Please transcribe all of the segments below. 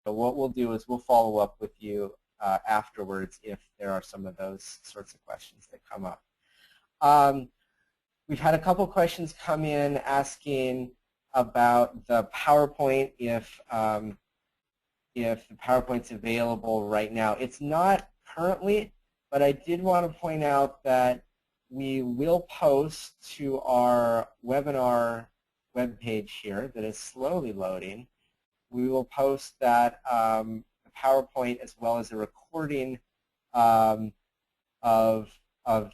So what we'll do is we'll follow up with you afterwards if there are some of those sorts of questions that come up. We've had a couple questions come in asking about the PowerPoint, if the PowerPoint's available right now. It's not currently, but I did want to point out that we will post to our webinar webpage here that is slowly loading. We will post that the PowerPoint as well as a recording of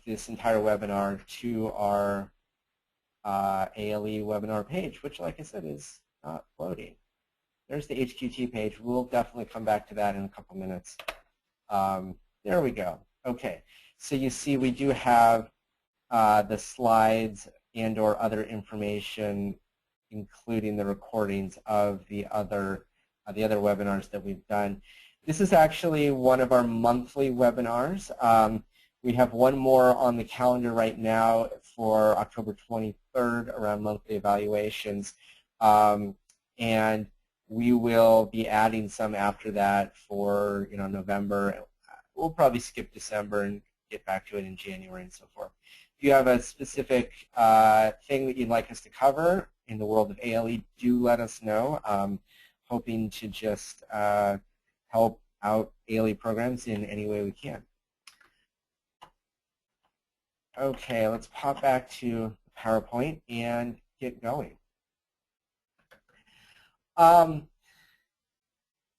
this entire webinar to our ALE webinar page, which, like I said, is not loading. There's the HQT page. We'll definitely come back to that in a couple minutes. There we go. Okay, so you see we do have the slides and or other information, including the recordings of the other webinars that we've done. This is actually one of our monthly webinars. We have one more on the calendar right now for October 23rd around monthly evaluations, and we will be adding some after that for November. We'll probably skip December and get back to it in January and so forth. If you have a specific thing that you'd like us to cover in the world of ALE, do let us know. Hoping to just help out ALE programs in any way we can. Okay, let's pop back to PowerPoint and get going.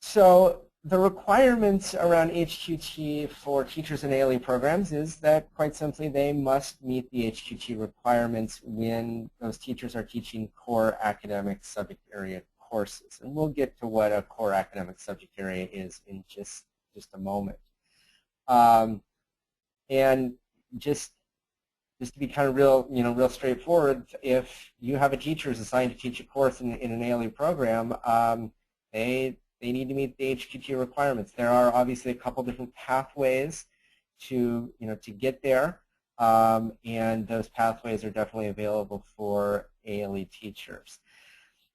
So the requirements around HQT for teachers in ALE programs is that, quite simply, they must meet the HQT requirements when those teachers are teaching core academic subject area courses. And we'll get to what a core academic subject area is in just a moment. And just to be kind of real straightforward, if you have a teacher who's assigned to teach a course in an ALE program, they need to meet the HQT requirements. There are obviously a couple different pathways to get there, and those pathways are definitely available for ALE teachers.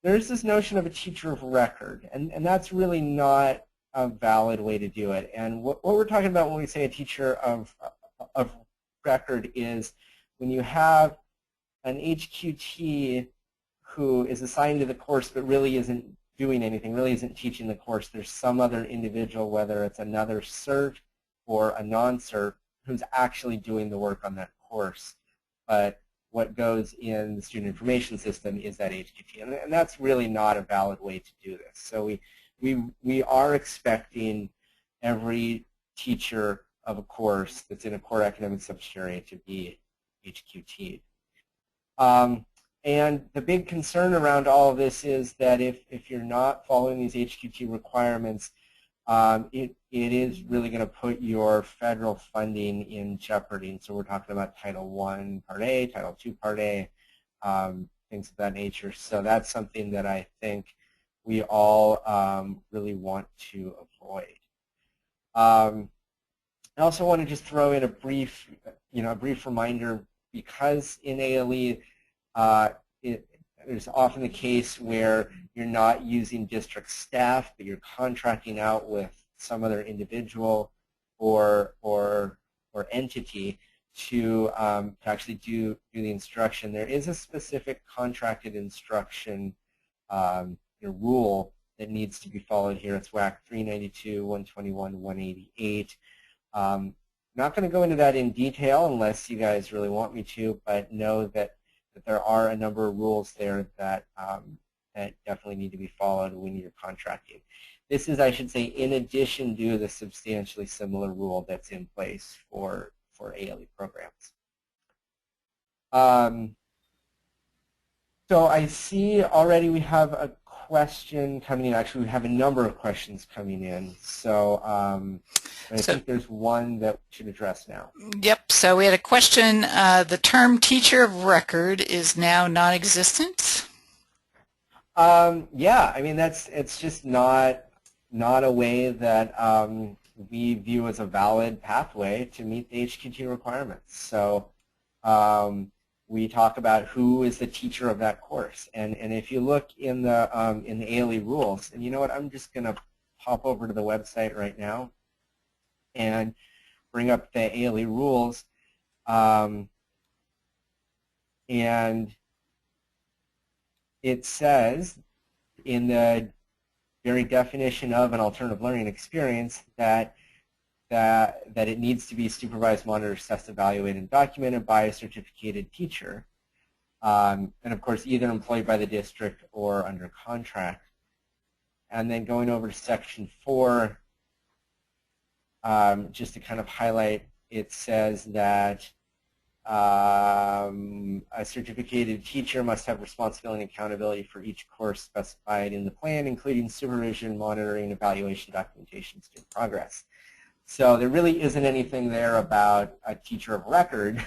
There's this notion of a teacher of record, and that's really not a valid way to do it. And what we're talking about when we say a teacher of record is when you have an HQT who is assigned to the course but really isn't doing anything, really isn't teaching the course. There's some other individual, whether it's another cert or a non-cert, who's actually doing the work on that course. But what goes in the student information system is that HQT, and that's really not a valid way to do this. So we are expecting every teacher of a course that's in a core academic subject area to be HQT. And the big concern around all of this is that if you're not following these HQT requirements, it is really going to put your federal funding in jeopardy. And so we're talking about Title I Part A, Title II Part A, things of that nature. So that's something that I think we all really want to avoid. I also want to just throw in a brief reminder, because in ALE, there's often the case where you're not using district staff, but you're contracting out with some other individual or entity to actually do the instruction. There is a specific contracted instruction rule that needs to be followed here. It's WAC 392, 121, 188. Not going to go into that in detail unless you guys really want me to, but know that there are a number of rules there that that definitely need to be followed when you're contracting. This is, I should say, in addition to the substantially similar rule that's in place for ALE programs. So I see already we have a question coming in. Actually, we have a number of questions coming in. So I think there's one that we should address now. Yep. So we had a question. The term teacher of record is now non-existent? Yeah. I mean, it's just not a way that we view as a valid pathway to meet the HQT requirements. So we talk about who is the teacher of that course, and if you look in the ALE rules, and you know what, I'm just going to pop over to the website right now and bring up the ALE rules. And it says in the very definition of an alternative learning experience that it needs to be supervised, monitored, assessed, evaluated, and documented by a certificated teacher. And of course, either employed by the district or under contract. And then going over to section 4, just to kind of highlight, it says that a certificated teacher must have responsibility and accountability for each course specified in the plan, including supervision, monitoring, evaluation, documentation, student progress. So there really isn't anything there about a teacher of record.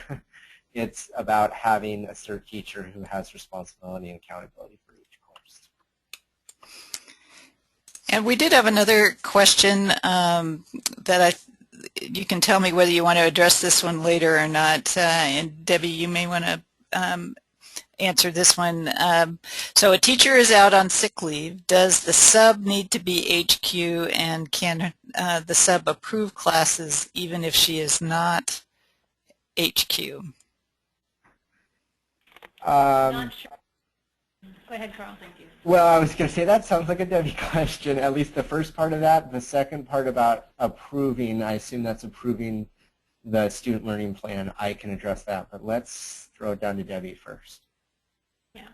It's about having a cert teacher who has responsibility and accountability for each course. And we did have another question that you can tell me whether you want to address this one later or not. And Debbie, you may want to answer this one. So a teacher is out on sick leave. Does the sub need to be HQ, and can the sub approve classes even if she is not HQ? Not sure. Go ahead, Carl. Thank you. Well, I was going to say that sounds like a Debbie question, at least the first part of that. The second part about approving, I assume that's approving the student learning plan. I can address that, but let's throw it down to Debbie first. Yeah.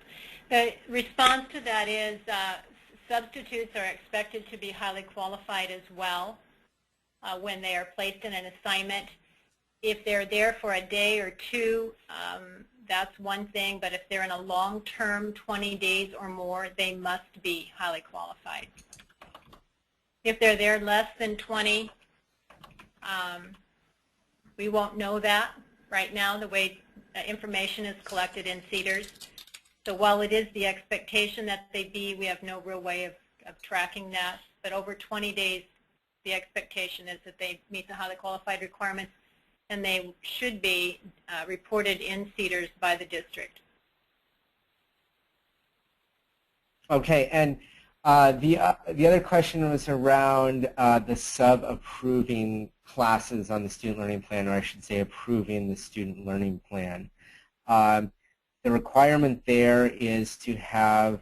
The response to that is substitutes are expected to be highly qualified as well when they are placed in an assignment. If they're there for a day or two, that's one thing, but if they're in a long-term 20 days or more, they must be highly qualified. If they're there less than 20, we won't know that right now the way information is collected in CEDARS. So while it is the expectation that they be, we have no real way of tracking that. But over 20 days, the expectation is that they meet the highly qualified requirements, and they should be reported in CEDARS by the district. Okay, and the other question was around the sub approving classes on the student learning plan, or I should say approving the student learning plan. The requirement there is to have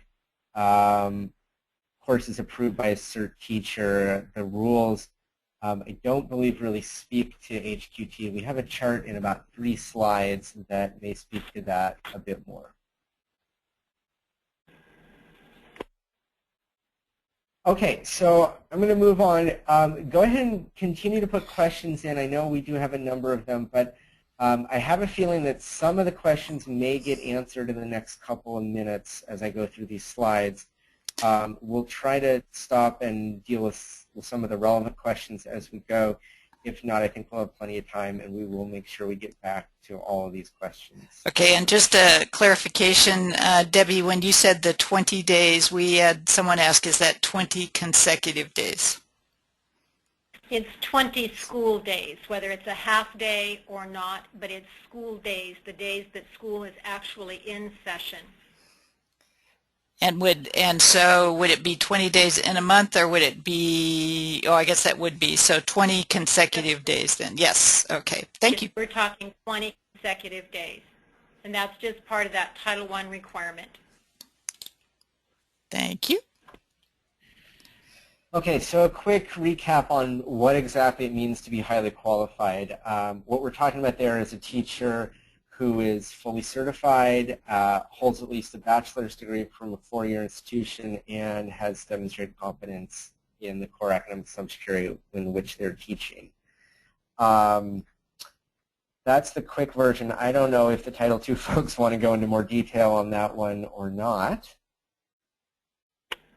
courses approved by a cert teacher. The rules I don't believe really speak to HQT. We have a chart in about 3 slides that may speak to that a bit more. Okay, so I'm going to move on. Go ahead and continue to put questions in. I know we do have a number of them, but I have a feeling that some of the questions may get answered in the next couple of minutes as I go through these slides. We'll try to stop and deal with some of the relevant questions as we go. If not, I think we'll have plenty of time, and we will make sure we get back to all of these questions. Okay, and just a clarification, Debbie, when you said the 20 days, we had someone ask, is that 20 consecutive days? It's 20 school days, whether it's a half day or not, but it's school days, the days that school is actually in session. And so would it be 20 days in a month, or would it be, oh, I guess that would be, so 20 consecutive days then. Yes, okay, thank you. We're talking 20 consecutive days, and that's just part of that Title I requirement. Thank you. Okay, so a quick recap on what exactly it means to be highly qualified. What we're talking about there is a teacher who is fully certified, holds at least a bachelor's degree from a 4-year institution, and has demonstrated competence in the core academic subject area in which they're teaching. That's the quick version. I don't know if the Title II folks want to go into more detail on that one or not.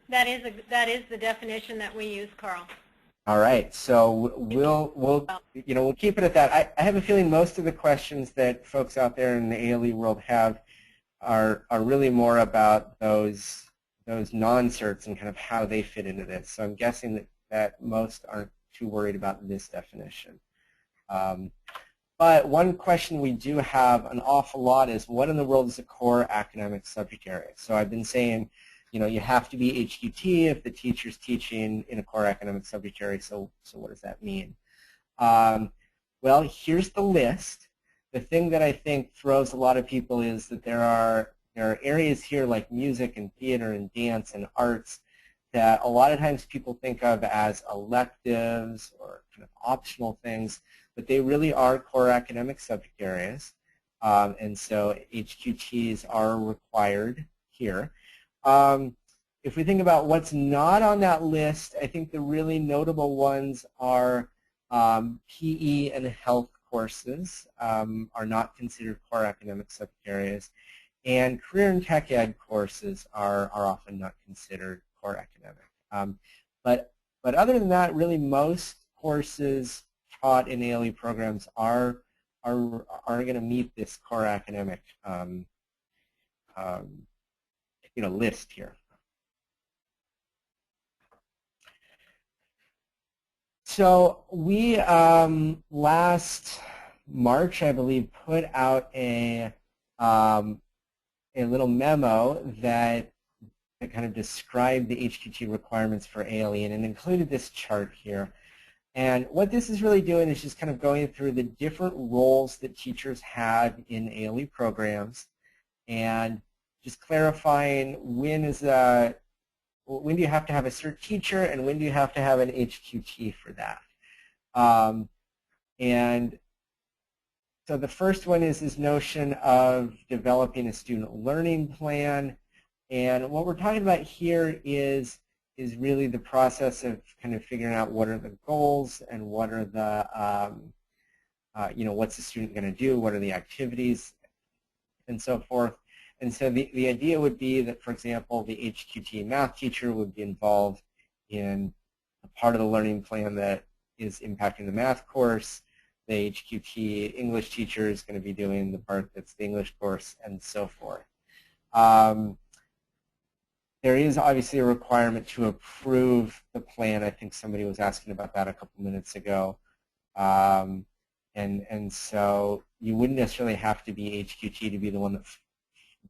That is the definition that we use, Carl. All right, so we'll keep it at that. I have a feeling most of the questions that folks out there in the ALE world have are really more about those non-certs and kind of how they fit into this. So I'm guessing that most aren't too worried about this definition. But one question we do have an awful lot is, what in the world is a core academic subject area? So I've been saying you have to be HQT if the teacher's teaching in a core academic subject area. So what does that mean? Well, here's the list. The thing that I think throws a lot of people is that there are areas here like music and theater and dance and arts that a lot of times people think of as electives or kind of optional things, but they really are core academic subject areas. And so HQTs are required here. If we think about what's not on that list, I think the really notable ones are PE and health courses are not considered core academic subject areas, and career and tech ed courses are often not considered core academic. But other than that, really most courses taught in ALE programs are going to meet this core academic list here. So we last March, I believe, put out a little memo that kind of described the HQT requirements for ALE, and it included this chart here. And what this is really doing is just kind of going through the different roles that teachers have in ALE programs, and just clarifying when do you have to have a cert teacher and when do you have to have an HQT for that. And so the first one is this notion of developing a student learning plan. And what we're talking about here is really the process of kind of figuring out what are the goals and what are the, what's the student going to do, what are the activities, and so forth. And so the idea would be that, for example, the HQT math teacher would be involved in a part of the learning plan that is impacting the math course. The HQT English teacher is going to be doing the part that's the English course, and so forth. There is obviously a requirement to approve the plan. I think somebody was asking about that a couple minutes ago. And so you wouldn't necessarily have to be HQT to be the one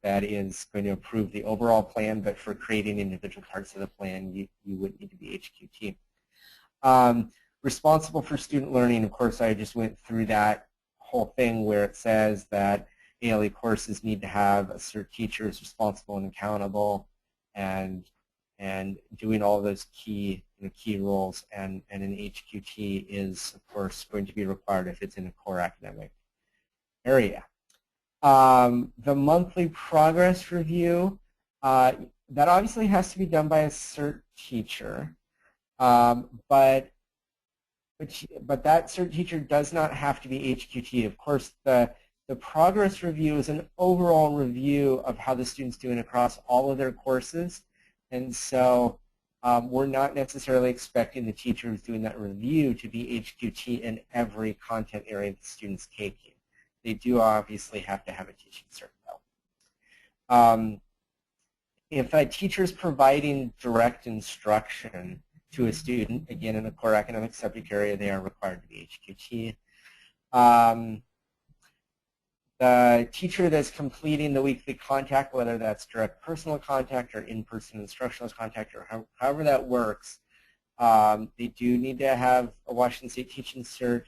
that is going to approve the overall plan, but for creating individual parts of the plan, you would need to be HQT. Responsible for student learning, of course, I just went through that whole thing where it says that ALE courses need to have a cert teacher who's responsible and accountable and doing all those key roles, and an HQT is, of course, going to be required if it's in a core academic area. The monthly progress review, that obviously has to be done by a cert teacher, but that cert teacher does not have to be HQT. Of course, the progress review is an overall review of how the student's doing across all of their courses, and so we're not necessarily expecting the teacher who's doing that review to be HQT in every content area the student's taking. They do obviously have to have a teaching cert, though. If a teacher is providing direct instruction to a student, again in a core academic subject area, they are required to be HQT. The teacher that's completing the weekly contact, whether that's direct personal contact or in-person instructional contact or however that works, they do need to have a Washington State teaching cert.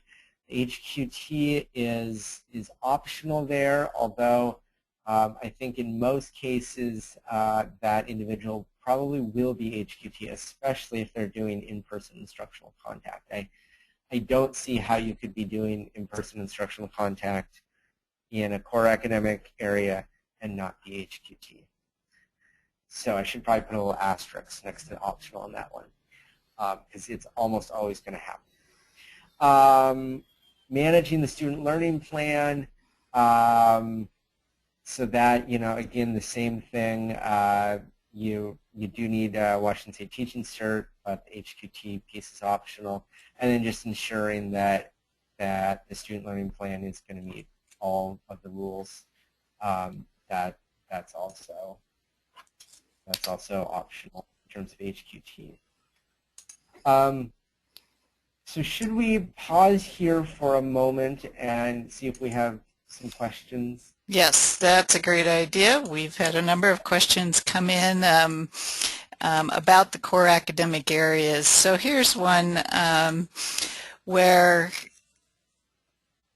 HQT is optional there, although I think in most cases that individual probably will be HQT, especially if they're doing in-person instructional contact. I don't see how you could be doing in-person instructional contact in a core academic area and not be HQT. So I should probably put a little asterisk next to optional on that one, because it's almost always going to happen. Managing the student learning plan, so that, again, the same thing, you do need a Washington State teaching cert, but the HQT piece is optional, and then just ensuring that the student learning plan is going to meet all of the rules. That's also optional in terms of HQT. So should we pause here for a moment and see if we have some questions? Yes, that's a great idea. We've had a number of questions come in about the core academic areas. So here's one where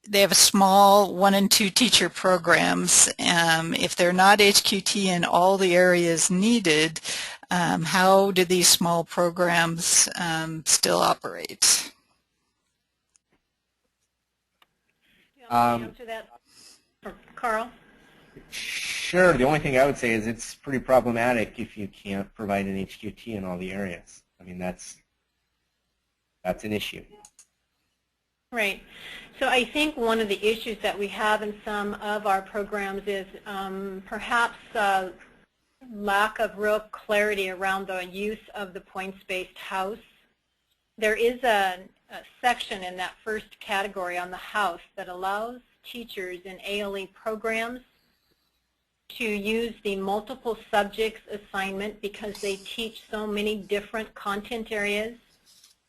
they have a small 1 and 2 teacher programs. If they're not HQT in all the areas needed, how do these small programs still operate? Do you want me to answer that, Carl? Sure. The only thing I would say is it's pretty problematic if you can't provide an HQT in all the areas. I mean, that's an issue. Right. So I think one of the issues that we have in some of our programs is perhaps lack of real clarity around the use of the points-based house. There is a section in that first category on the house that allows teachers in ALE programs to use the multiple subjects assignment because they teach so many different content areas.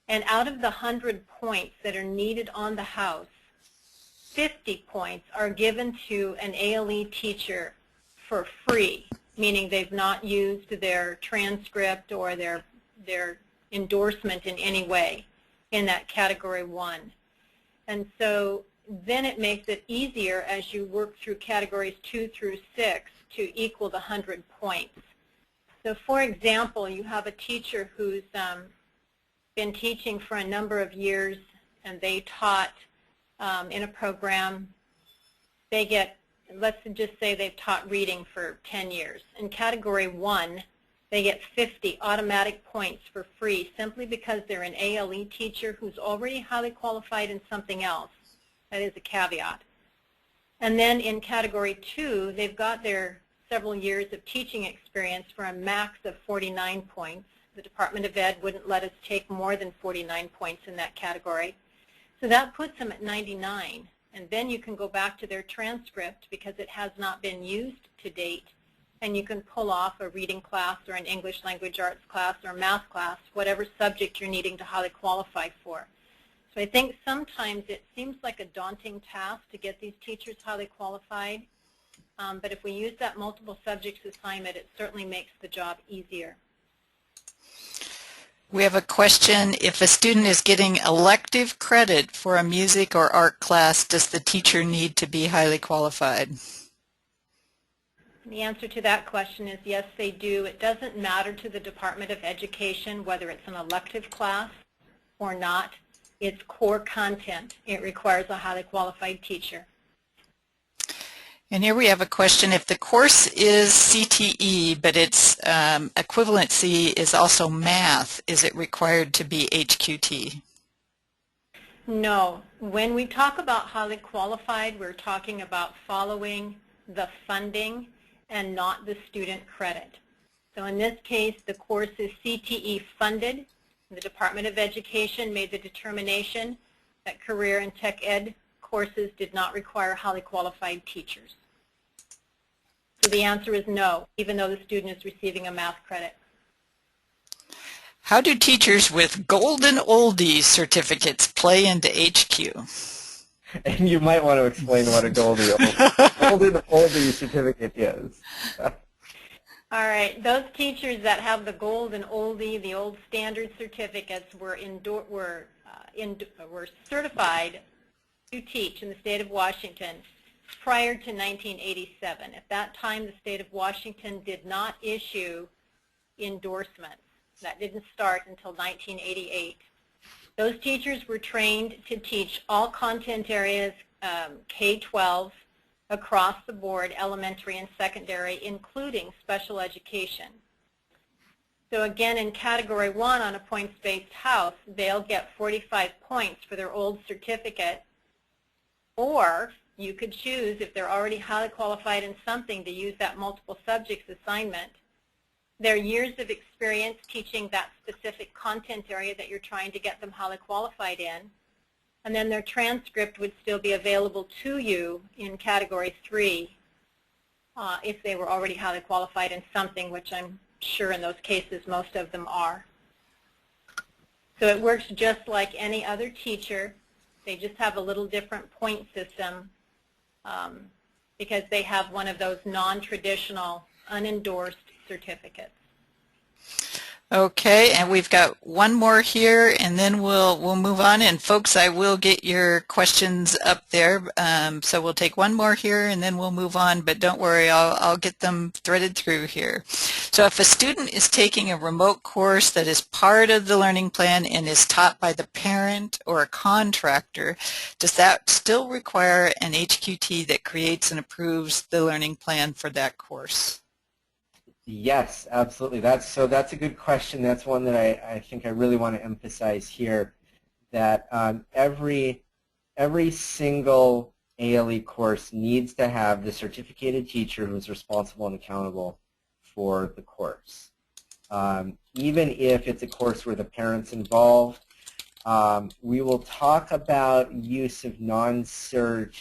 And out of the 100 points that are needed on the house, 50 points are given to an ALE teacher for free, meaning they've not used their transcript or their endorsement in any way in that category 1. And so then it makes it easier as you work through categories 2 through 6 to equal the 100 points. So for example, you have a teacher who's been teaching for a number of years, and they taught in a program. They get, let's just say they've taught reading for 10 years. In category 1, they get 50 automatic points for free simply because they're an ALE teacher who's already highly qualified in something else. That is a caveat. And then in category 2, they've got their several years of teaching experience for a max of 49 points. The Department of Ed wouldn't let us take more than 49 points in that category. So that puts them at 99. And then you can go back to their transcript because it has not been used to date, and you can pull off a reading class or an English language arts class or math class, whatever subject you're needing to highly qualify for. So I think sometimes it seems like a daunting task to get these teachers highly qualified, but if we use that multiple subjects assignment, it certainly makes the job easier. We have a question. If a student is getting elective credit for a music or art class, does the teacher need to be highly qualified? The answer to that question is yes, they do. It doesn't matter to the Department of Education whether it's an elective class or not. It's core content. It requires a highly qualified teacher. And here we have a question. If the course is CTE, but its equivalency is also math, is it required to be HQT? No. When we talk about highly qualified, we're talking about following the funding and not the student credit. So in this case, the course is CTE funded. The Department of Education made the determination that career and tech ed courses did not require highly qualified teachers. So the answer is no, even though the student is receiving a math credit. How do teachers with golden oldie certificates play into HQ? And you might want to explain what a golden oldie certificate is. All right, those teachers that have the golden oldie, the old standard certificates, were certified to teach in the state of Washington prior to 1987. At that time, the state of Washington did not issue endorsements. That didn't start until 1988. Those teachers were trained to teach all content areas, K-12, across the board, elementary and secondary, including special education. So again, in Category 1 on a points-based house, they'll get 45 points for their old certificate, or you could choose, if they're already highly qualified in something, to use that multiple subjects assignment. Their years of experience teaching that specific content area that you're trying to get them highly qualified in, and then their transcript would still be available to you in Category 3 if they were already highly qualified in something, which I'm sure in those cases most of them are. So it works just like any other teacher. They just have a little different point system because they have one of those non-traditional, unendorsed certificates. Okay, and we've got one more here, and then we'll move on. And folks, I will get your questions up there. So we'll take one more here, and then we'll move on. But don't worry, I'll get them threaded through here. So if a student is taking a remote course that is part of the learning plan and is taught by the parent or a contractor, does that still require an HQT that creates and approves the learning plan for that course? Yes, absolutely. That's a good question. That's one that I think I really want to emphasize here, that every single ALE course needs to have the certificated teacher who's responsible and accountable for the course. Even if it's a course where the parent's involved, we will talk about use of non-cert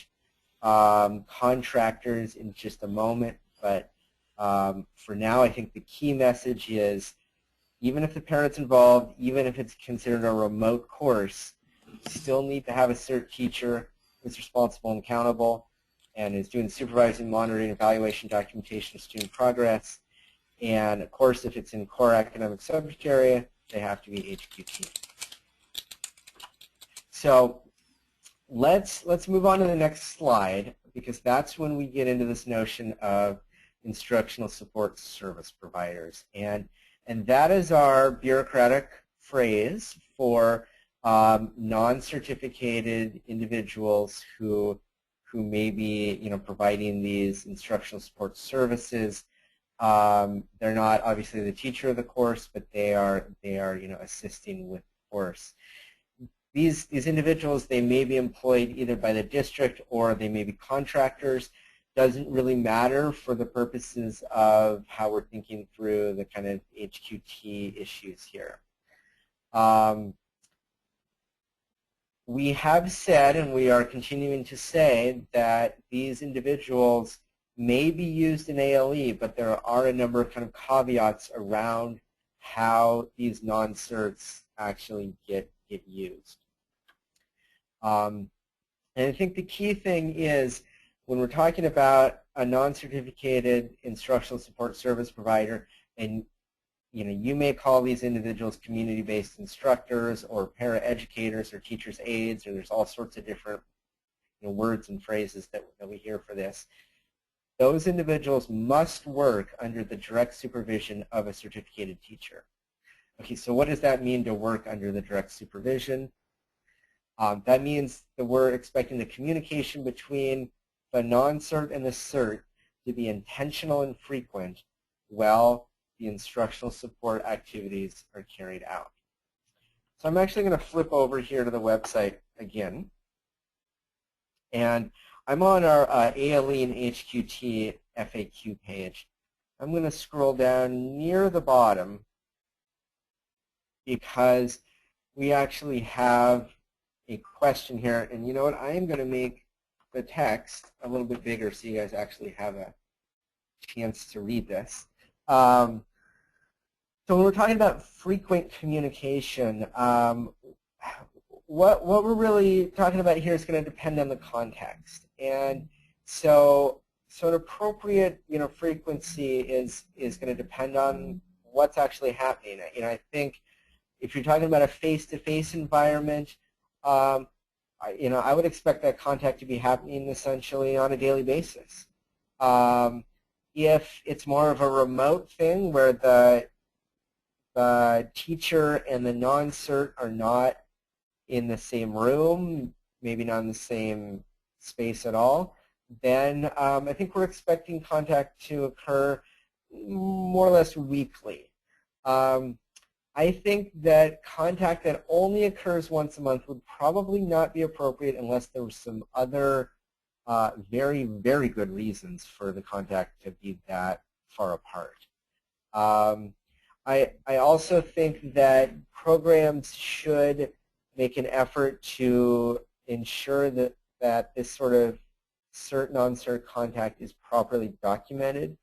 contractors in just a moment, but for now, I think the key message is, even if the parent's involved, even if it's considered a remote course, you still need to have a cert teacher who's responsible and accountable and is doing supervising, monitoring, evaluation, documentation of student progress. And of course, if it's in core academic subject area, they have to be HQT. So let's move on to the next slide, because that's when we get into this notion of instructional support service providers. And that is our bureaucratic phrase for non-certificated individuals who may be, providing these instructional support services. They're not obviously the teacher of the course, but they are assisting with the course. These individuals, they may be employed either by the district or they may be contractors. Doesn't really matter for the purposes of how we're thinking through the kind of HQT issues here. We have said, and we are continuing to say, that these individuals may be used in ALE, but there are a number of kind of caveats around how these non-certs actually get used. And I think the key thing is, when we're talking about a non-certificated instructional support service provider, and you may call these individuals community-based instructors or para-educators or teachers' aides, or there's all sorts of different words and phrases that we hear for this. Those individuals must work under the direct supervision of a certificated teacher. Okay, so what does that mean, to work under the direct supervision? That means that we're expecting the communication between the non-cert and the cert to be intentional and frequent while the instructional support activities are carried out. So I'm actually going to flip over here to the website again. And I'm on our ALE and HQT FAQ page. I'm going to scroll down near the bottom because we actually have a question here. And you know what? I am going to make the text a little bit bigger so you guys actually have a chance to read this. So when we're talking about frequent communication, what we're really talking about here is going to depend on the context. And so an appropriate frequency is going to depend on what's actually happening. I think if you're talking about a face-to-face environment, I would expect that contact to be happening essentially on a daily basis. If it's more of a remote thing where the teacher and the non-cert are not in the same room, maybe not in the same space at all, then I think we're expecting contact to occur more or less weekly. I think that contact that only occurs once a month would probably not be appropriate unless there were some other very, very good reasons for the contact to be that far apart. I also think that programs should make an effort to ensure that this sort of cert, non-cert contact is properly documented.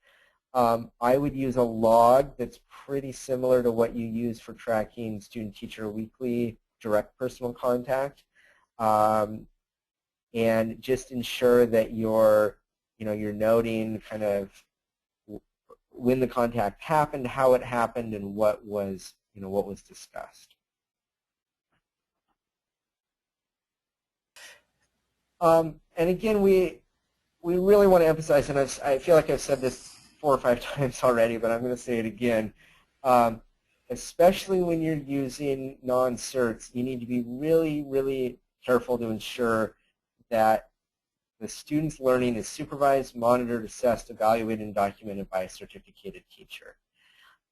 I would use a log that's pretty similar to what you use for tracking student-teacher weekly direct personal contact. and just ensure that you're noting kind of when the contact happened, how it happened, and what was discussed. And again, we really want to emphasize, and I feel like I've said this 4 or 5 times already, but I'm going to say it again. Especially when you're using non-certs, you need to be really, really careful to ensure that the student's learning is supervised, monitored, assessed, evaluated, and documented by a certificated teacher.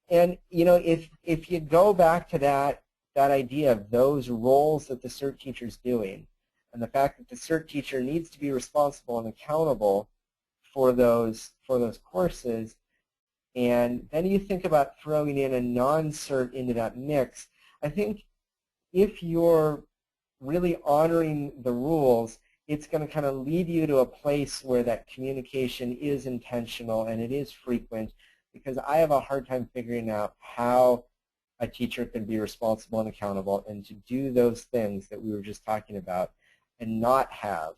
And if you go back to that idea of those roles that the cert teacher is doing, and the fact that the cert teacher needs to be responsible and accountable for those courses, and then you think about throwing in a non-cert into that mix, I think if you're really honoring the rules, it's going to kind of lead you to a place where that communication is intentional and it is frequent, because I have a hard time figuring out how a teacher can be responsible and accountable and to do those things that we were just talking about and not have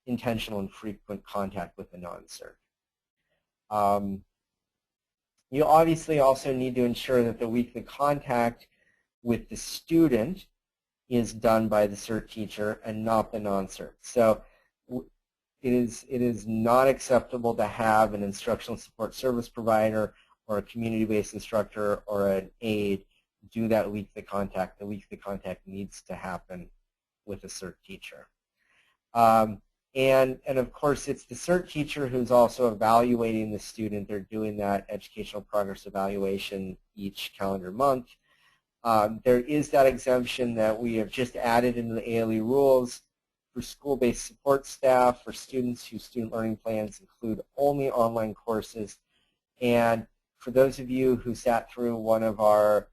intentional and frequent contact with the non-cert. You obviously also need to ensure that the weekly contact with the student is done by the cert teacher and not the non-cert. So it is not acceptable to have an instructional support service provider or a community-based instructor or an aide do that weekly contact. The weekly contact needs to happen with a cert teacher. And of course, it's the cert teacher who's also evaluating the student. They're doing that educational progress evaluation each calendar month. There is that exemption that we have just added into the ALE rules for school-based support staff for students whose student learning plans include only online courses. And for those of you who sat through one of our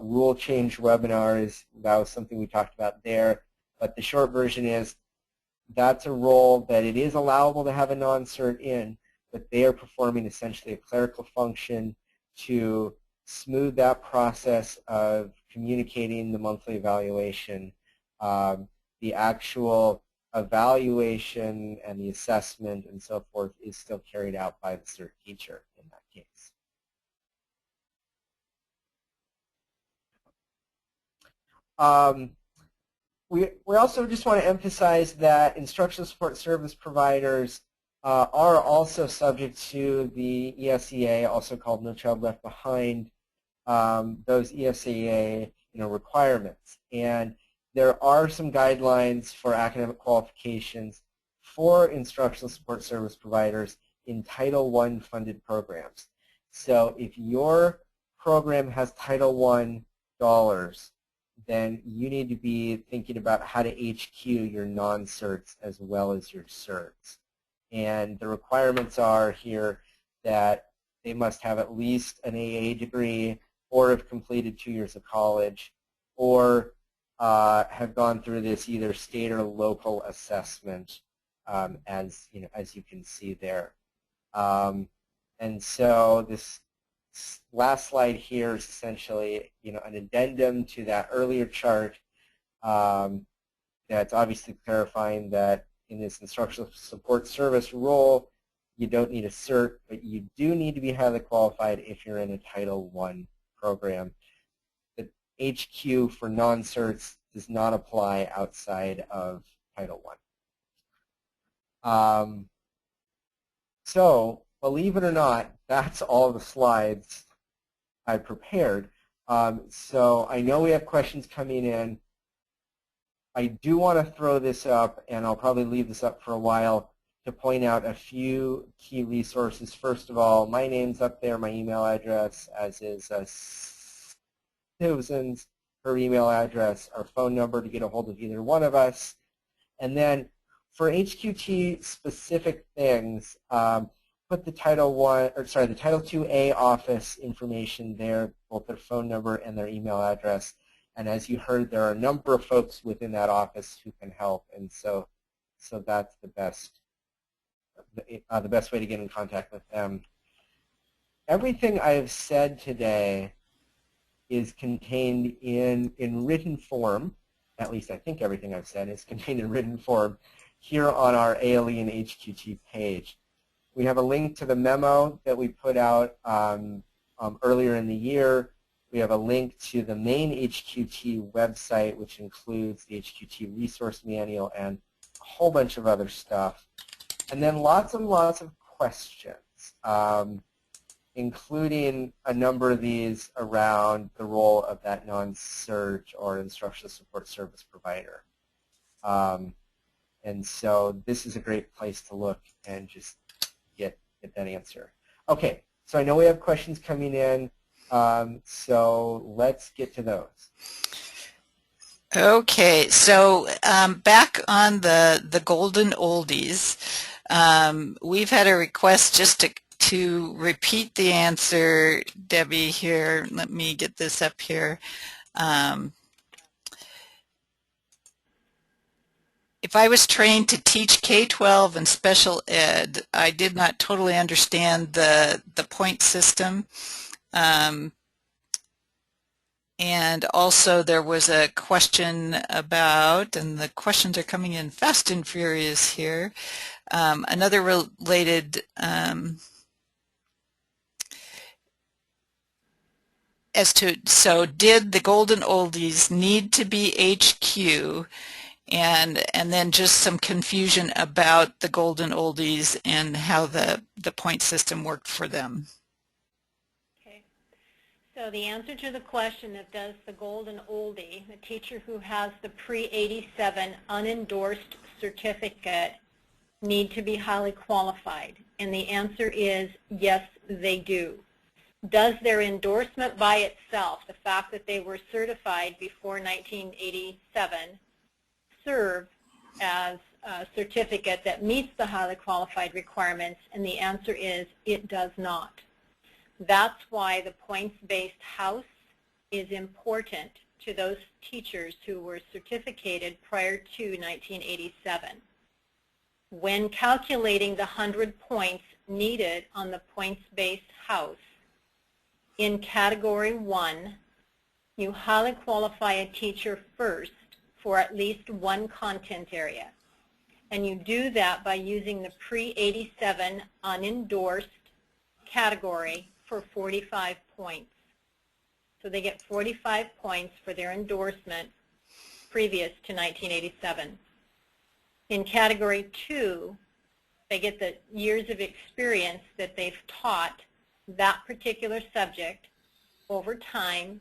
rule change webinars, that was something we talked about there. But the short version is that's a role that it is allowable to have a non-cert in, but they are performing essentially a clerical function to smooth that process of communicating the monthly evaluation. The actual evaluation and the assessment and so forth is still carried out by the cert teacher in that case. We also just want to emphasize that instructional support service providers are also subject to the ESEA, also called No Child Left Behind, those ESEA requirements. And there are some guidelines for academic qualifications for instructional support service providers in Title I funded programs. So if your program has Title I dollars, then you need to be thinking about how to HQ your non-certs as well as your certs. And the requirements are here that they must have at least an AA degree or have completed 2 years of college or have gone through this either state or local assessment, as you can see there. And so this last slide here is essentially an addendum to that earlier chart that's obviously clarifying that in this instructional support service role, you don't need a cert, but you do need to be highly qualified if you're in a Title I program. The HQ for non-certs does not apply outside of Title I. So, believe it or not, that's all the slides I prepared. So I know we have questions coming in. I do want to throw this up, and I'll probably leave this up for a while, to point out a few key resources. First of all, my name's up there, my email address, as is Susan's, her email address, our phone number to get a hold of either one of us. And then for HQT specific things, put the Title IIA office information there, both their phone number and their email address. And as you heard, there are a number of folks within that office who can help, and so that's the best way to get in contact with them. Everything I have said today is contained in written form. At least I think everything I've said is contained in written form here on our ALE and HQT page. We have a link to the memo that we put out earlier in the year. We have a link to the main HQT website, which includes the HQT resource manual and a whole bunch of other stuff. And then lots and lots of questions, including a number of these around the role of that non-cert or instructional support service provider. And so this is a great place to look and just get that answer. Okay, so I know we have questions coming in, so let's get to those. Okay, so back on the golden oldies, we've had a request just to repeat the answer, Debbie, here. Let me get this up here. If I was trained to teach K-12 and special ed, I did not totally understand the point system. And also there was a question about, and the questions are coming in fast and furious here, another related as to, so did the golden oldies need to be HQ? And then just some confusion about the golden oldies and how the point system worked for them. Okay. So the answer to the question of does the golden oldie, the teacher who has the pre-87 unendorsed certificate, need to be highly qualified? And the answer is yes, they do. Does their endorsement by itself, the fact that they were certified before 1987, serve as a certificate that meets the highly qualified requirements? And the answer is it does not. That's why the points-based house is important to those teachers who were certificated prior to 1987. When calculating the 100 points needed on the points-based house, in Category 1, you highly qualify a teacher first for at least one content area. And you do that by using the pre-87 unendorsed category for 45 points. So they get 45 points for their endorsement previous to 1987. In Category 2, they get the years of experience that they've taught that particular subject over time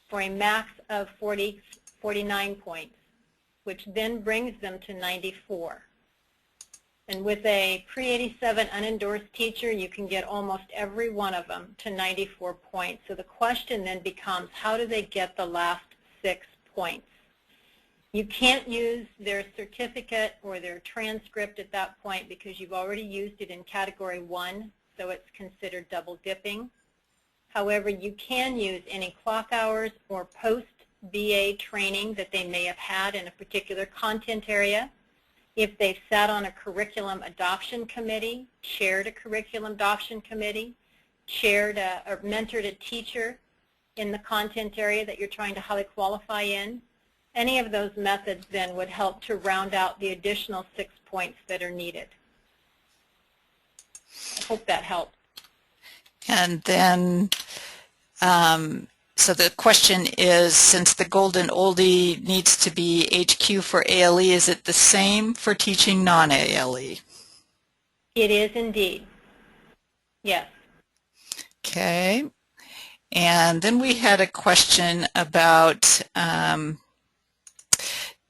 for a max of 49 points, which then brings them to 94. And with a pre-87 unendorsed teacher, you can get almost every one of them to 94 points. So the question then becomes, how do they get the last 6 points? You can't use their certificate or their transcript at that point because you've already used it in Category 1, so it's considered double dipping. However, you can use any clock hours or post-BA training that they may have had in a particular content area. If they've sat on a curriculum adoption committee, chaired a curriculum adoption committee, chaired or mentored a teacher in the content area that you're trying to highly qualify in, any of those methods then would help to round out the additional 6 points that are needed. I hope that helped. And then, so the question is, since the golden oldie needs to be HQ for ALE, is it the same for teaching non-ALE? It is indeed. Yes. Okay. And then we had a question about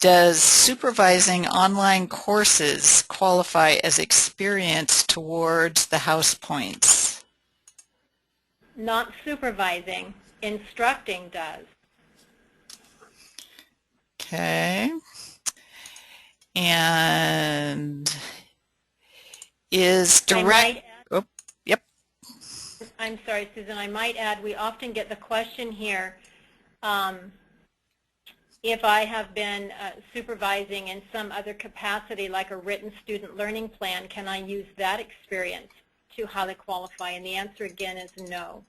does supervising online courses qualify as experience towards the house points? Not supervising, instructing does. Okay. And is direct... Oh, yep. I'm sorry, Susan. I might add, we often get the question here, if I have been supervising in some other capacity, like a written student learning plan, can I use that experience to highly qualify? And the answer again is no.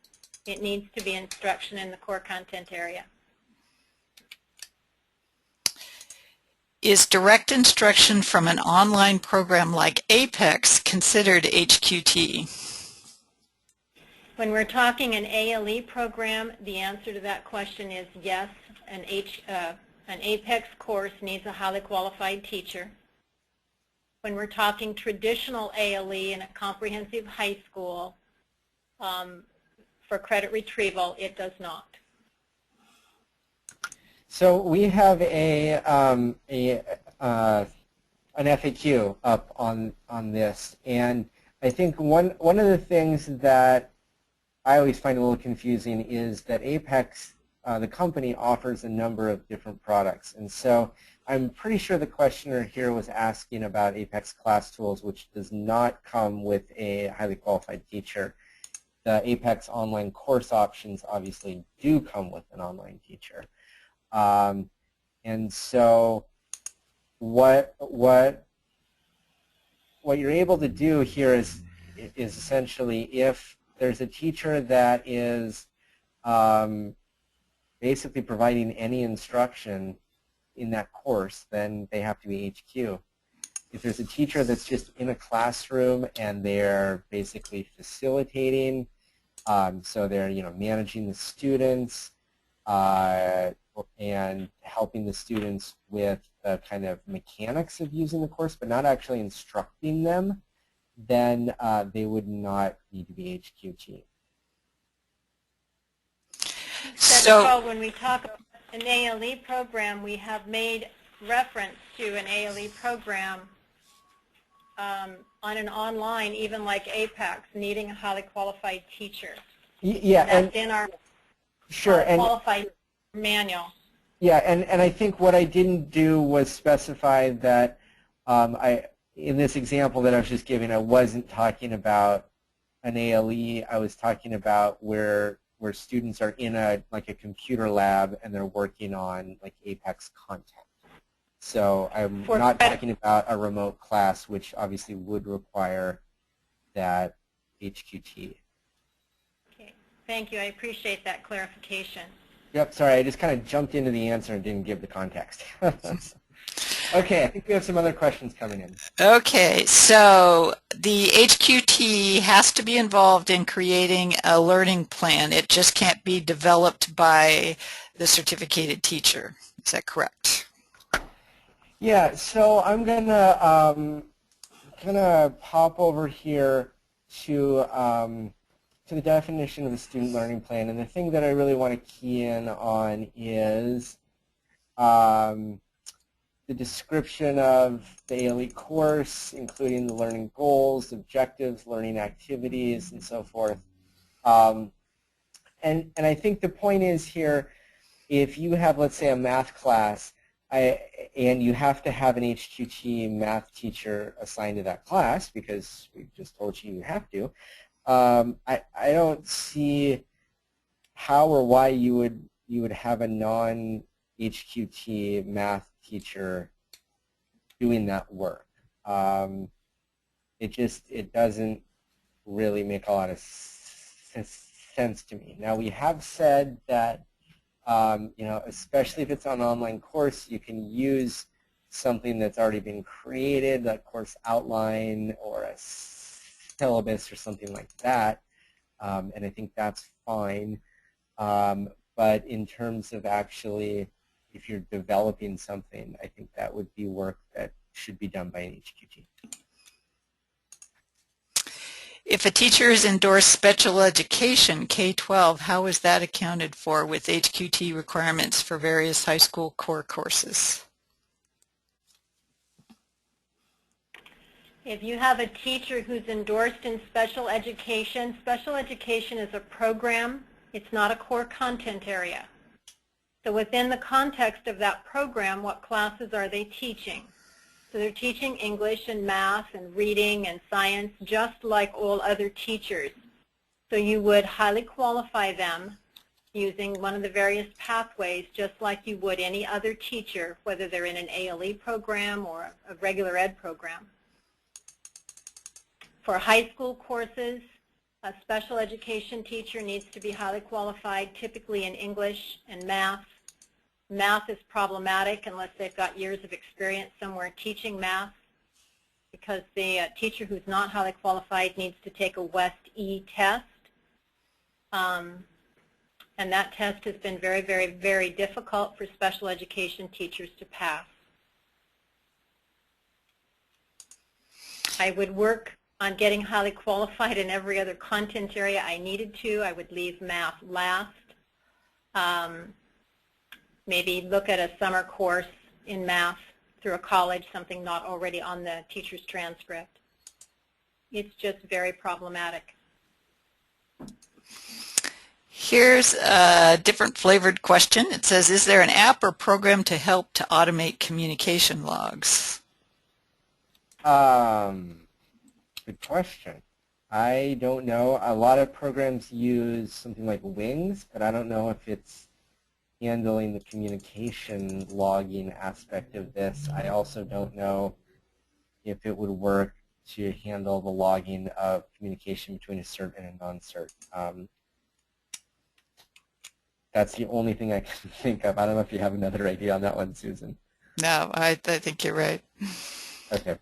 It needs to be instruction in the core content area. Is direct instruction from an online program like APEX considered HQT? When we're talking an ALE program, the answer to that question is yes. An APEX course needs a highly qualified teacher. When we're talking traditional ALE in a comprehensive high school for credit retrieval, it does not. So we have an FAQ up on this, and I think one of the things that I always find a little confusing is that Apex, the company, offers a number of different products, and so I'm pretty sure the questioner here was asking about Apex Class Tools, which does not come with a highly qualified teacher. The Apex online course options obviously do come with an online teacher. And so what you're able to do here is essentially, if there's a teacher that is basically providing any instruction in that course, then they have to be HQ. If there's a teacher that's just in a classroom and they're basically facilitating, so they're managing the students, and helping the students with the kind of mechanics of using the course, but not actually instructing them, then they would not need to be HQT. So when we talk about an ALE program, we have made reference to an ALE program on an online, even like APEX, needing a highly qualified teacher. Yeah, and that's in our sure, qualified manual. Yeah, and I think what I didn't do was specify that in this example that I was just giving, I wasn't talking about an ALE. I was talking about where students are in a computer lab and they're working on Apex content. So I'm not talking about a remote class, which obviously would require that HQT. Okay, thank you. I appreciate that clarification. Yep, sorry, I just kind of jumped into the answer and didn't give the context. Okay, I think we have some other questions coming in. Okay, so the HQT has to be involved in creating a learning plan. It just can't be developed by the certificated teacher. Is that correct? Yeah, so I'm gonna pop over here to the definition of a student learning plan, and the thing that I really want to key in on is the description of the ALE course, including the learning goals, objectives, learning activities, and so forth. And I think the point is here, if you have, let's say, a math class, and you have to have an HQT math teacher assigned to that class, because we just told you have to, I don't see how or why you would have a non-HQT math teacher doing that work. It doesn't really make a lot of sense to me. Now, we have said that especially if it's on an online course, you can use something that's already been created, a course outline or a syllabus or something like that, and I think that's fine. But in terms of actually, if you're developing something, I think that would be work that should be done by an HQT. If a teacher is endorsed special education, K-12, how is that accounted for with HQT requirements for various high school core courses? If you have a teacher who's endorsed in special education is a program. It's not a core content area. So within the context of that program, what classes are they teaching? So they're teaching English and math and reading and science just like all other teachers. So you would highly qualify them using one of the various pathways just like you would any other teacher, whether they're in an ALE program or a regular ed program. For high school courses, a special education teacher needs to be highly qualified, typically in English and math. Math is problematic unless they've got years of experience somewhere teaching math, because the teacher who's not highly qualified needs to take a WEST-E test. And that test has been very, very, very difficult for special education teachers to pass. I would work on getting highly qualified in every other content area I needed to. I would leave math last. Maybe look at a summer course in math through a college, something not already on the teacher's transcript. It's just very problematic. Here's a different flavored question. It says, is there an app or program to help to automate communication logs? Good question. I don't know. A lot of programs use something like Wings, but I don't know if it's handling the communication logging aspect of this. I also don't know if it would work to handle the logging of communication between a cert and a non-cert. That's the only thing I can think of. I don't know if you have another idea on that one, Susan. No, I think you're right. Okay.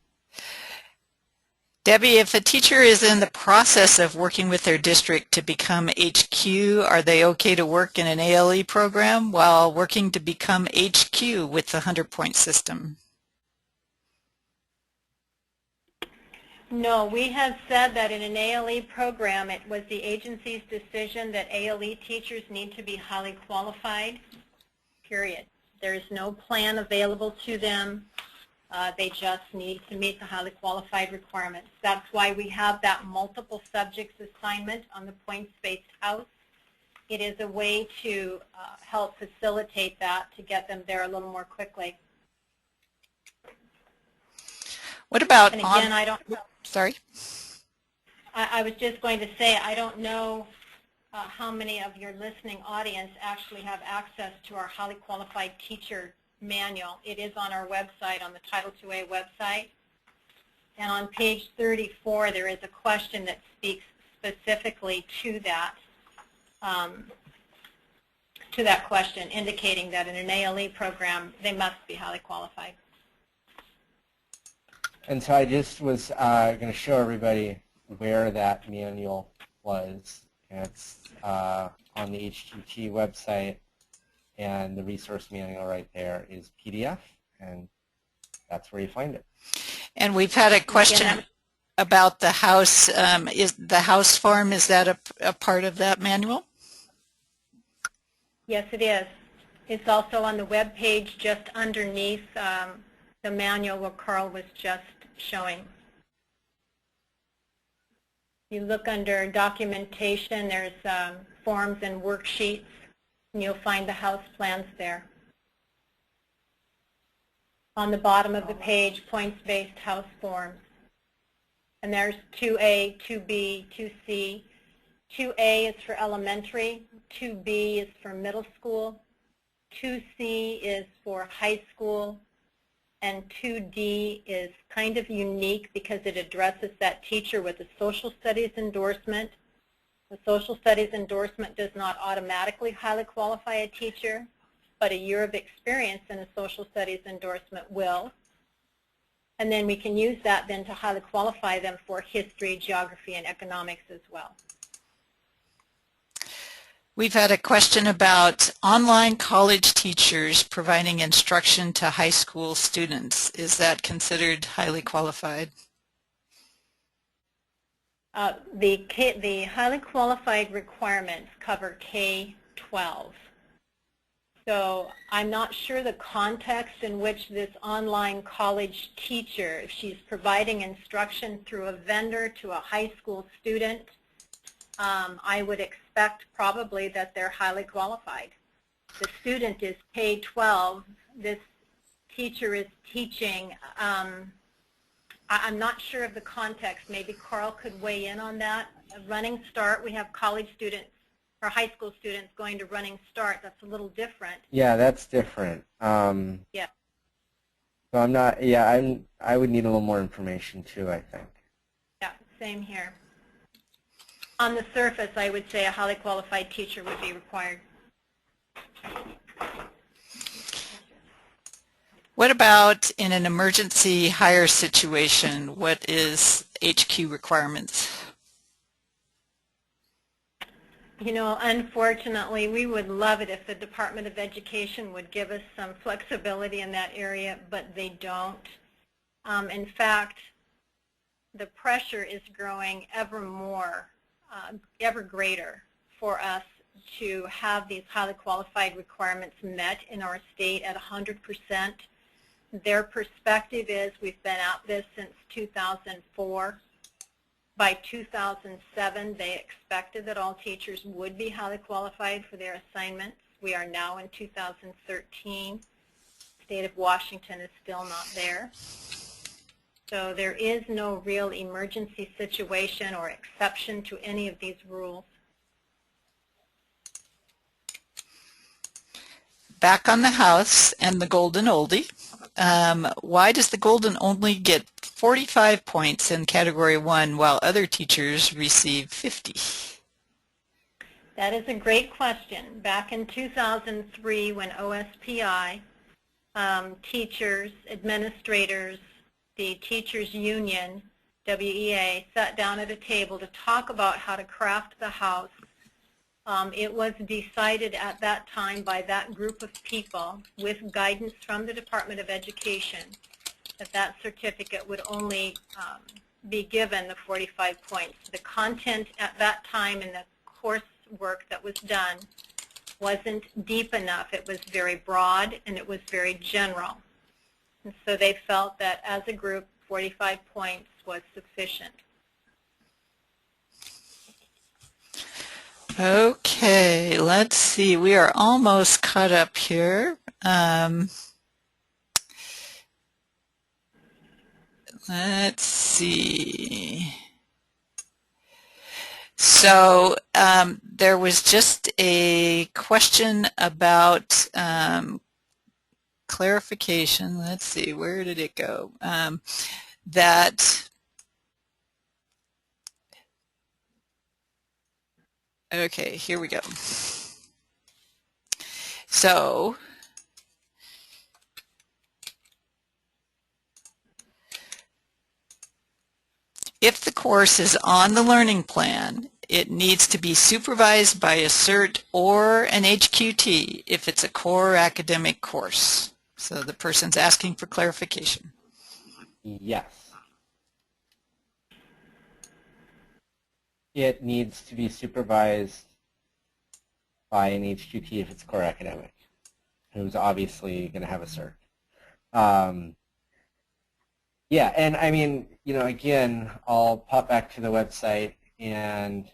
Debbie, if a teacher is in the process of working with their district to become HQ, are they okay to work in an ALE program while working to become HQ with the 100-point system? No, we have said that in an ALE program, it was the agency's decision that ALE teachers need to be highly qualified, period. There is no plan available to them. They just need to meet the highly qualified requirements. That's why we have that multiple subjects assignment on the points-based house. It is a way to help facilitate that, to get them there a little more quickly. What about and again, I don't know. Sorry? I was just going to say, I don't know how many of your listening audience actually have access to our highly qualified teacher manual. It is on our website, on the Title IIA website. And on page 34, there is a question that speaks specifically to that question, indicating that in an ALE program, they must be highly qualified. And so I just was going to show everybody where that manual was. It's on the HQT website, and the resource manual right there is PDF, and that's where you find it. And we've had a question about the house. Is the house form, is that a part of that manual? Yes, it is. It's also on the web page just underneath the manual where Carl was just showing. You look under documentation, there's forms and worksheets, and you'll find the house plans there. On the bottom of the page, points-based house forms. And there's 2A, 2B, 2C. 2A is for elementary, 2B is for middle school, 2C is for high school, and 2D is kind of unique because it addresses that teacher with a social studies endorsement. The social studies endorsement does not automatically highly qualify a teacher, but a year of experience in a social studies endorsement will. And then we can use that then to highly qualify them for history, geography, and economics as well. We've had a question about online college teachers providing instruction to high school students. Is that considered highly qualified? The highly qualified requirements cover K-12. So I'm not sure the context in which this online college teacher, if she's providing instruction through a vendor to a high school student, I would expect probably that they're highly qualified. The student is K-12. This teacher is teaching. I'm not sure of the context. Maybe Carl could weigh in on that. Running Start, we have college students or high school students going to Running Start. That's a little different. Yeah, that's different. Yeah. So I'm not. Yeah, I would need a little more information too, I think. Yeah, same here. On the surface, I would say a highly qualified teacher would be required. What about in an emergency hire situation? What is HQ requirements? You know, unfortunately, we would love it if the Department of Education would give us some flexibility in that area, but they don't. In fact, the pressure is growing ever more, ever greater for us to have these highly qualified requirements met in our state at 100%. Their perspective is we've been at this since 2004. By 2007, they expected that all teachers would be highly qualified for their assignments. We are now in 2013. The state of Washington is still not there. So there is no real emergency situation or exception to any of these rules. Back on the house and the golden oldie. Why does the golden only get 45 points in category 1 while other teachers receive 50? That is a great question. Back in 2003 when OSPI, teachers, administrators, the teachers union, WEA, sat down at a table to talk about how to craft the house. It was decided at that time by that group of people with guidance from the Department of Education that that certificate would only be given the 45 points. The content at that time in the coursework that was done wasn't deep enough. It was very broad and it was very general. And so they felt that as a group, 45 points was sufficient. Okay, let's see. We are almost caught up here. Let's see. So there was just a question about clarification. Let's see, where did it go? Okay, here we go. So if the course is on the learning plan, it needs to be supervised by a CERT or an HQT if it's a core academic course. So the person's asking for clarification. Yes. It needs to be supervised by an HQT if it's core academic, who's obviously going to have a CERT. Yeah, and I mean, you know, again, I'll pop back to the website and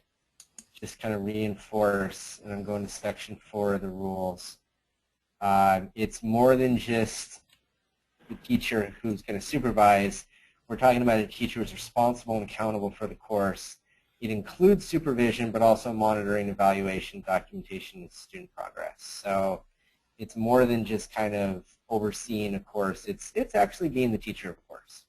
just kind of reinforce, and I'm going to section 4 of the rules. It's more than just the teacher who's going to supervise. We're talking about a teacher who's responsible and accountable for the course. It includes supervision, but also monitoring, evaluation, documentation, and student progress. So it's more than just kind of overseeing a course. It's actually being the teacher of a course.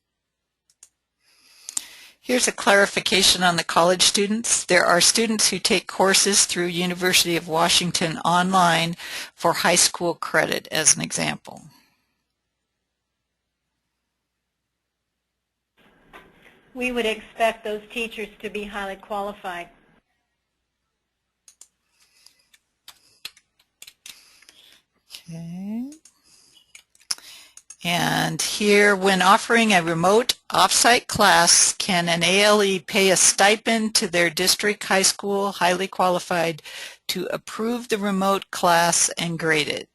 Here's a clarification on the college students. There are students who take courses through University of Washington online for high school credit, as an example. We would expect those teachers to be highly qualified. Okay. And here, when offering a remote off-site class, can an ALE pay a stipend to their district high school highly qualified to approve the remote class and grade it?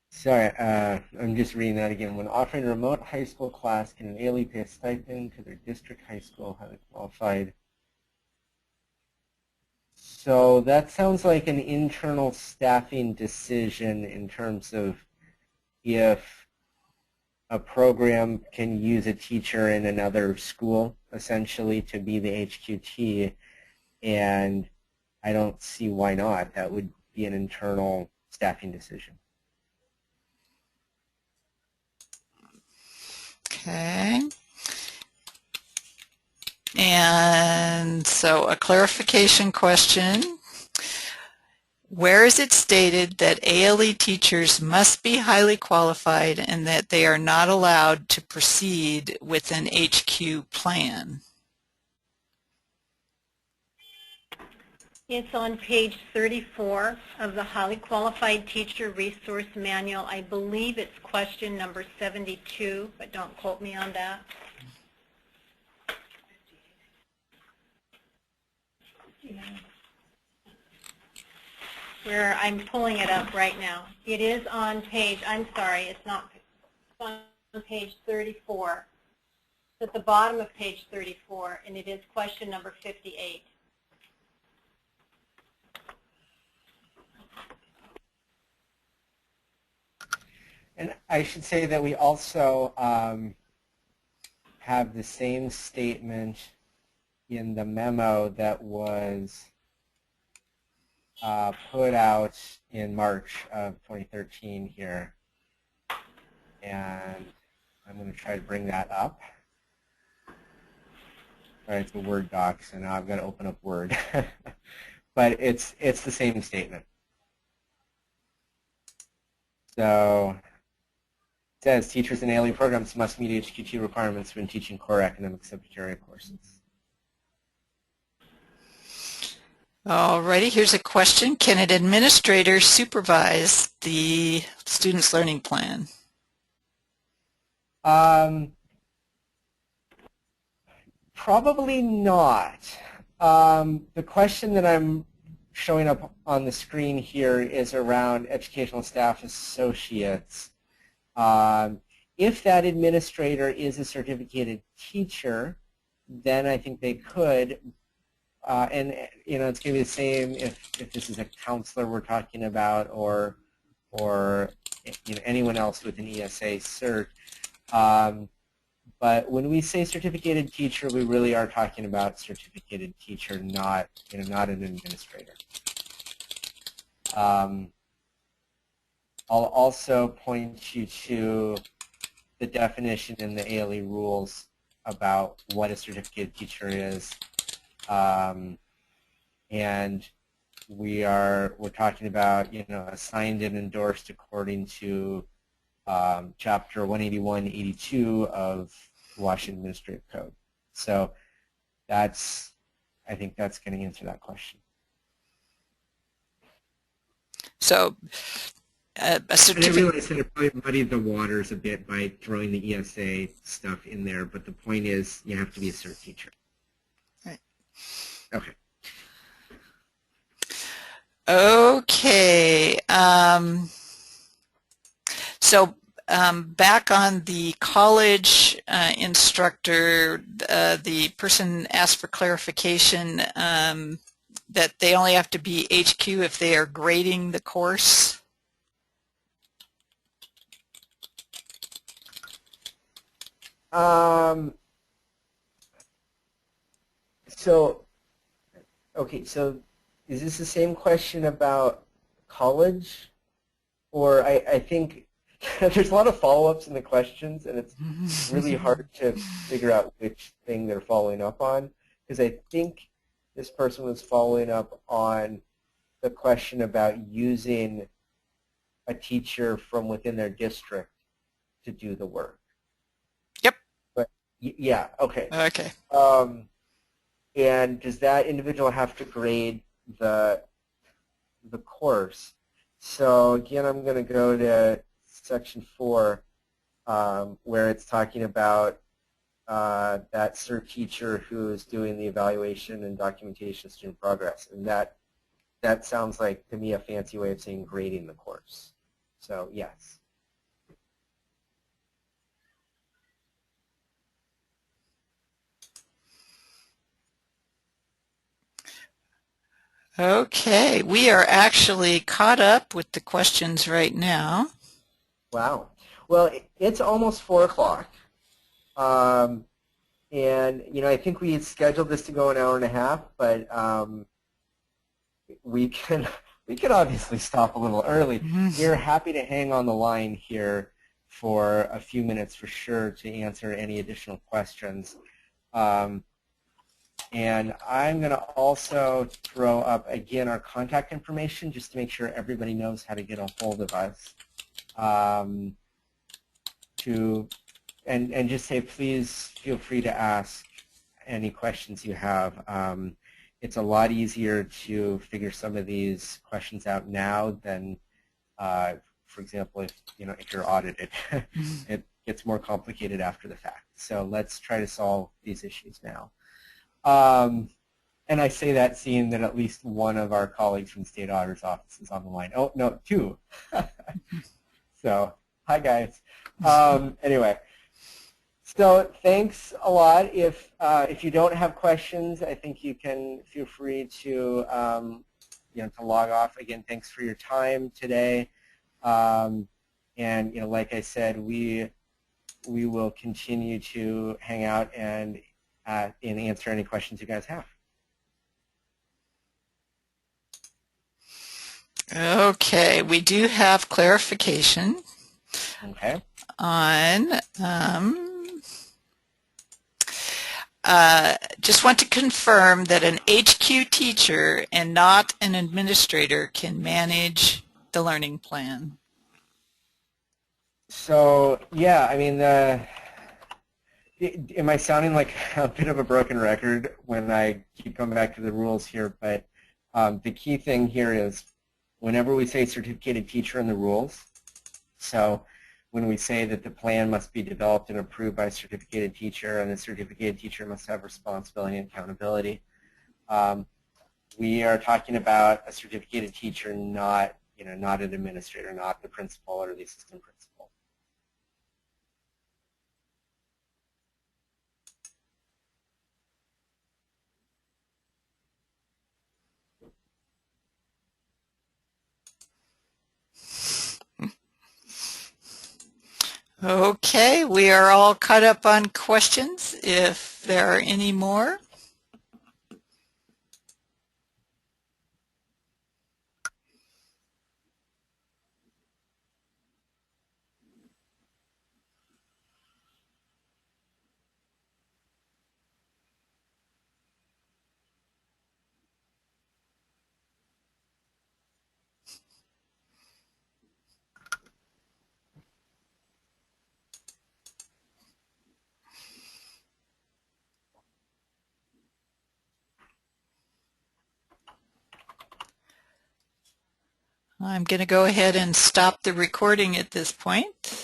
Sorry, I'm just reading that again. When offering a remote high school class, can an ALE pay a stipend to their district high school highly qualified? So that sounds like an internal staffing decision in terms of if a program can use a teacher in another school, essentially, to be the HQT, and I don't see why not. That would be an internal staffing decision. Okay. And so a clarification question. Where is it stated that ALE teachers must be highly qualified and that they are not allowed to proceed with an HQ plan? It's on page 34 of the Highly Qualified Teacher Resource Manual. I believe it's question number 72, but don't quote me on that. Where I'm pulling it up right now. It is on page, I'm sorry, it's not, it's on page 34. It's at the bottom of page 34, and it is question number 58. And I should say that we also have the same statement in the memo that was put out in March of 2013 here. And I'm going to try to bring that up. All right, it's a Word doc, so now I've got to open up Word. But it's the same statement. So it says teachers in ALE programs must meet HQT requirements when teaching core academic subject area courses. Alrighty, here's a question. Can an administrator supervise the student's learning plan? Probably not. The question that I'm showing up on the screen here is around educational staff associates. If that administrator is a certificated teacher, then I think they could. And you know, it's going to be the same if this is a counselor we're talking about, or you know, anyone else with an ESA cert. But when we say certificated teacher, we really are talking about certificated teacher, not not an administrator. I'll also point you to the definition in the ALE rules about what a certificated teacher is. And we're talking about, you know, assigned and endorsed according to Chapter 181.82 of the Washington Administrative Code. So I think that's going to answer that question. So a certificate. And I realize that I probably muddied the waters a bit by throwing the ESA stuff in there, but the point is you have to be a cert teacher. Right. Okay. Okay. So back on the college instructor, the person asked for clarification that they only have to be HQ if they are grading the course. Okay, so is this the same question about college? Or I think there's a lot of follow-ups in the questions, and it's really hard to figure out which thing they're following up on, because I think this person was following up on the question about using a teacher from within their district to do the work. Yep. But yeah, okay. Okay. And does that individual have to grade the course? So again, I'm going to go to section 4, where it's talking about that cert teacher who is doing the evaluation and documentation of student progress, and that sounds like to me a fancy way of saying grading the course. So yes. Okay, we are actually caught up with the questions right now. Wow. Well, it's almost 4 o'clock. And, you know, I think we had scheduled this to go an hour and a half, but we can obviously stop a little early. We're happy to hang on the line here for a few minutes for sure to answer any additional questions. And I'm going to also throw up, again, our contact information just to make sure everybody knows how to get a hold of us. And just say, please feel free to ask any questions you have. It's a lot easier to figure some of these questions out now than, for example, if you're audited. It gets more complicated after the fact. So let's try to solve these issues now. And I say that seeing that at least one of our colleagues from the State Auditor's Office is on the line. Oh, no, two. So, hi guys. Anyway, so thanks a lot. If you don't have questions, I think you can feel free to to log off. Again, thanks for your time today. And like I said, we will continue to hang out and answer any questions you guys have. Okay, we do have clarification. Okay. On just want to confirm that an HQ teacher and not an administrator can manage the learning plan. So yeah, I mean, am I sounding like a bit of a broken record when I keep coming back to the rules here? But the key thing here is whenever we say certificated teacher in the rules, so when we say that the plan must be developed and approved by a certificated teacher and the certificated teacher must have responsibility and accountability, we are talking about a certificated teacher, not not an administrator, not the principal or the assistant principal. Okay, we are all caught up on questions. If there are any more. I'm going to go ahead and stop the recording at this point.